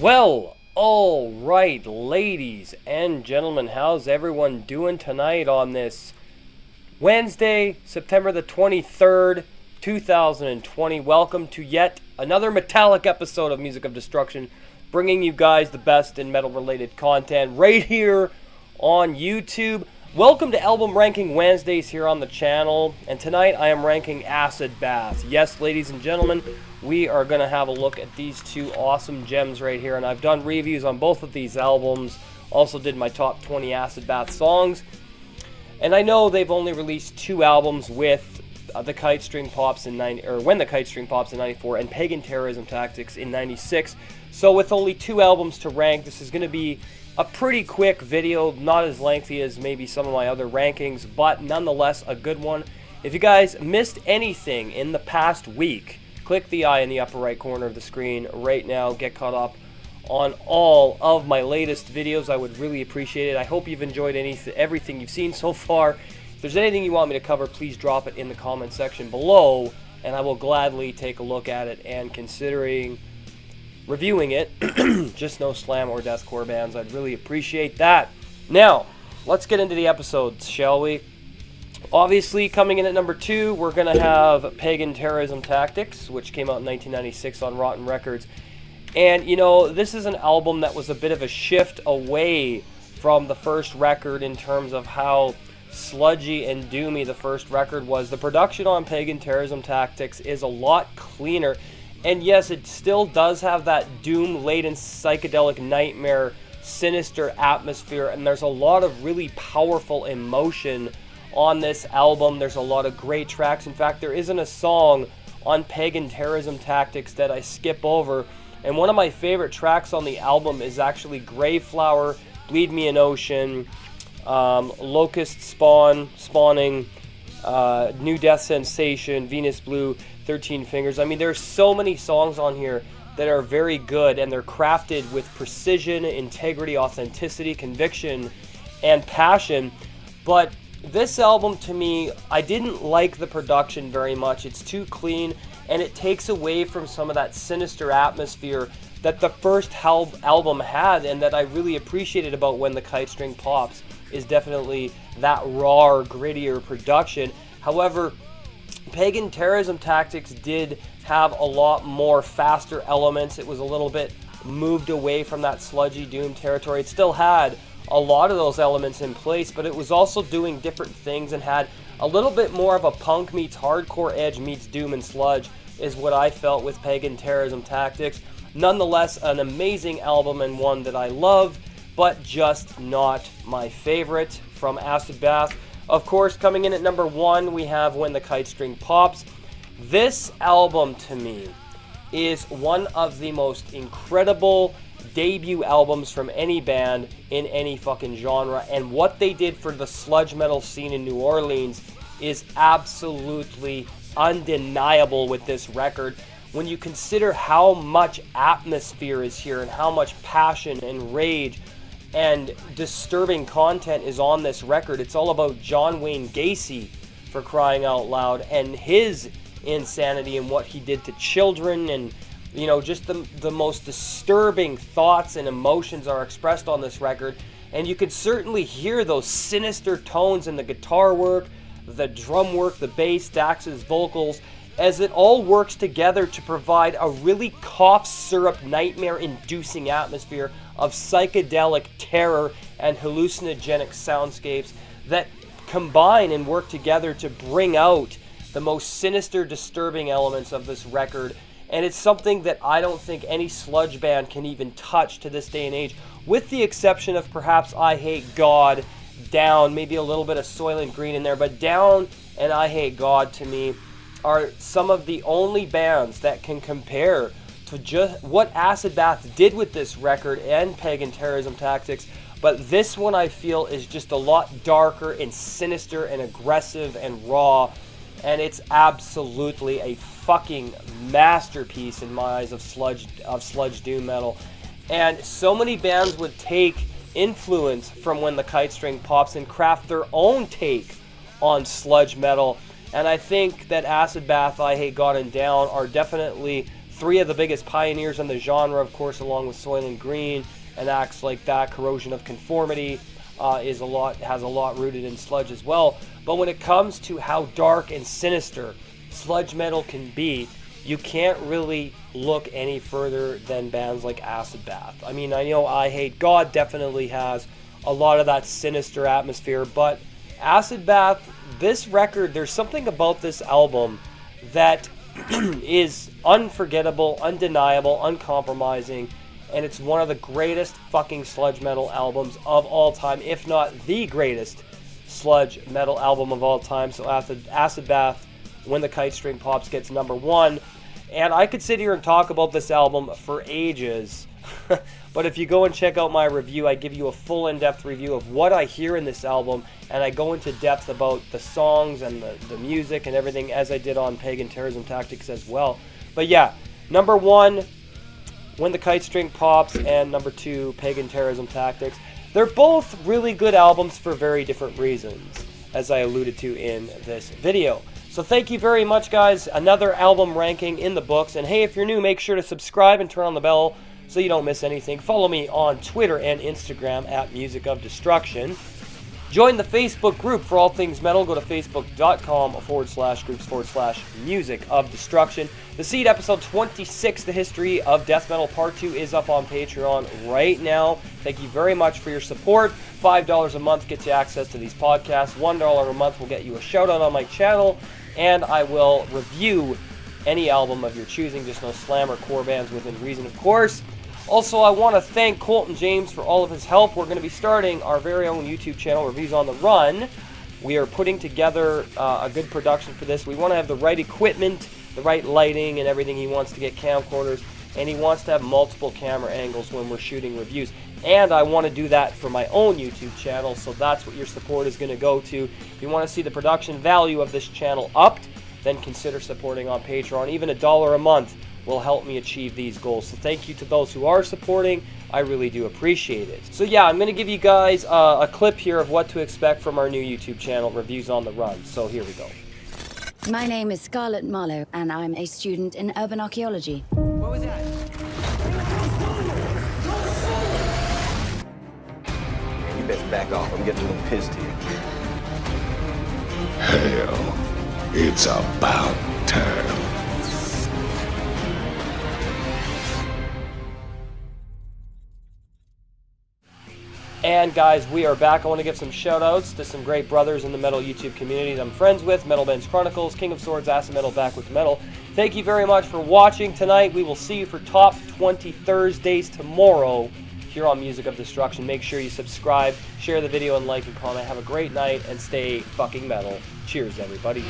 Well, all right, ladies and gentlemen, how's everyone doing tonight on this Wednesday, September the 23rd, 2020? Welcome to yet another metallic episode of Music of Destruction, bringing you guys the best in metal-related content right here on YouTube. Welcome to Album Ranking Wednesdays here on the channel, and tonight I am ranking Acid Bath. Yes, ladies and gentlemen, we are going to have a look at these two awesome gems right here, and I've done reviews on both of these albums, also did my top 20 Acid Bath songs, and I know they've only released two albums with the Kite String Pops in When the Kite String Pops in 94 and Paegan Terrorism Tactics in 96, so with only two albums to rank, this is going to be a pretty quick video, not as lengthy as maybe some of my other rankings, but nonetheless a good one. If you guys missed anything in the past week, click the eye in the upper right corner of the screen right now. Get caught up on all of my latest videos. I would really appreciate it. I hope you've enjoyed everything you've seen so far. If there's anything you want me to cover, please drop it in the comment section below, and I will gladly take a look at it and considering reviewing it. Just no slam or deathcore bands. I'd really appreciate that. Now, let's get into the episodes, shall we? Obviously, coming in at number 2, we're going to have Paegan Terrorism Tactics, which came out in 1996 on Rotten Records. And, you know, this is an album that was a bit of a shift away from the first record in terms of how sludgy and doomy the first record was. The production on Paegan Terrorism Tactics is a lot cleaner. And yes, it still does have that doom-laden psychedelic nightmare, sinister atmosphere, and there's a lot of really powerful emotion on this album. There's a lot of great tracks. In fact, there isn't a song on Paegan Terrorism Tactics that I skip over, and one of my favorite tracks on the album is actually Graveflower, Bleed Me an Ocean, Locust Spawning, New Death Sensation, Venus Blue, 13 Fingers. I mean, there's so many songs on here that are very good, and they're crafted with precision, integrity, authenticity, conviction, and passion. But this album, to me, I didn't like the production very much. It's too clean, and it takes away from some of that sinister atmosphere that the first album had, and that I really appreciated about When the Kite String Pops, is definitely that raw, grittier production. However, Paegan Terrorism Tactics did have a lot more faster elements. It was a little bit moved away from that sludgy doom territory. It still had a lot of those elements in place, but it was also doing different things and had a little bit more of a punk meets hardcore edge meets doom and sludge, is what I felt with Paegan Terrorism Tactics. Nonetheless, an amazing album and one that I love, but just not my favorite from Acid Bath. Of course, coming in at number 1, we have When the Kite String Pops. This album, to me, is one of the most incredible debut albums from any band in any fucking genre, and what they did for the sludge metal scene in New Orleans is absolutely undeniable with this record. When you consider how much atmosphere is here and how much passion and rage and disturbing content is on this record. It's all about John Wayne Gacy, for crying out loud, and his insanity and what he did to children, and, you know, just the most disturbing thoughts and emotions are expressed on this record. And you could certainly hear those sinister tones in the guitar work, the drum work, the bass, Dax's vocals, as it all works together to provide a really cough syrup nightmare-inducing atmosphere of psychedelic terror and hallucinogenic soundscapes that combine and work together to bring out the most sinister, disturbing elements of this record. And it's something that I don't think any sludge band can even touch to this day and age, with the exception of perhaps I Hate God, Down, maybe a little bit of Soylent Green in there, but Down and I Hate God, to me, are some of the only bands that can compare to just what Acid Bath did with this record and Paegan Terrorism Tactics. But this one, I feel, is just a lot darker and sinister and aggressive and raw, and it's absolutely a fucking masterpiece in my eyes of sludge doom metal. And so many bands would take influence from When the Kite String Pops and craft their own take on sludge metal. And I think that Acid Bath, I Hate God, and Down are definitely three of the biggest pioneers in the genre, of course, along with Soylent Green and acts like that. Corrosion of Conformity has a lot rooted in sludge as well. But when it comes to how dark and sinister sludge metal can be, you can't really look any further than bands like Acid Bath. I mean, I know I Hate God definitely has a lot of that sinister atmosphere, but Acid Bath, this record, there's something about this album that is unforgettable, undeniable, uncompromising, and it's one of the greatest fucking sludge metal albums of all time, if not the greatest sludge metal album of all time. So Acid Bath, When the Kite String Pops, gets number one. And I could sit here and talk about this album for ages, but if you go and check out my review, I give you a full in-depth review of what I hear in this album, and I go into depth about the songs and the music and everything, as I did on Paegan Terrorism Tactics as well. But yeah, number one, When the Kite String Pops, and number two, Paegan Terrorism Tactics. They're both really good albums for very different reasons, as I alluded to in this video. So thank you very much, guys. Another album ranking in the books. And hey, if you're new, make sure to subscribe and turn on the bell so you don't miss anything. Follow me on Twitter and Instagram at Music of Destruction. Join the Facebook group for all things metal. Go to facebook.com/groups/Music of Destruction. The Seed episode 26, The History of Death Metal Part 2, is up on Patreon right now. Thank you very much for your support. $5 a month gets you access to these podcasts. $1 a month will get you a shout out on my channel. And I will review any album of your choosing, just no slam or core bands within reason, of course. Also, I want to thank Colton James for all of his help. We're going to be starting our very own YouTube channel, Reviews on the Run. We are putting together a good production for this. We want to have the right equipment, the right lighting and everything. He wants to get camcorders, and he wants to have multiple camera angles when we're shooting reviews. And I want to do that for my own YouTube channel, so that's what your support is going to go to. If you want to see the production value of this channel upped, then consider supporting on Patreon. Even $1 a month will help me achieve these goals. So thank you to those who are supporting. I really do appreciate it. So yeah, I'm going to give you guys a clip here of what to expect from our new YouTube channel, Reviews on the Run. So here we go. My name is Scarlett Marlowe, and I'm a student in urban archaeology. What was that? You best back off. I'm getting a little pissed here. Hell, it's about time. And guys, we are back. I want to give some shout outs to some great brothers in the metal YouTube community that I'm friends with. Metal Bench Chronicles, King of Swords, Acid Metal, Back with Metal. Thank you very much for watching tonight. We will see you for Top 20 Thursdays tomorrow here on Music of Destruction. Make sure you subscribe, share the video, and like and comment. Have a great night and stay fucking metal. Cheers, everybody.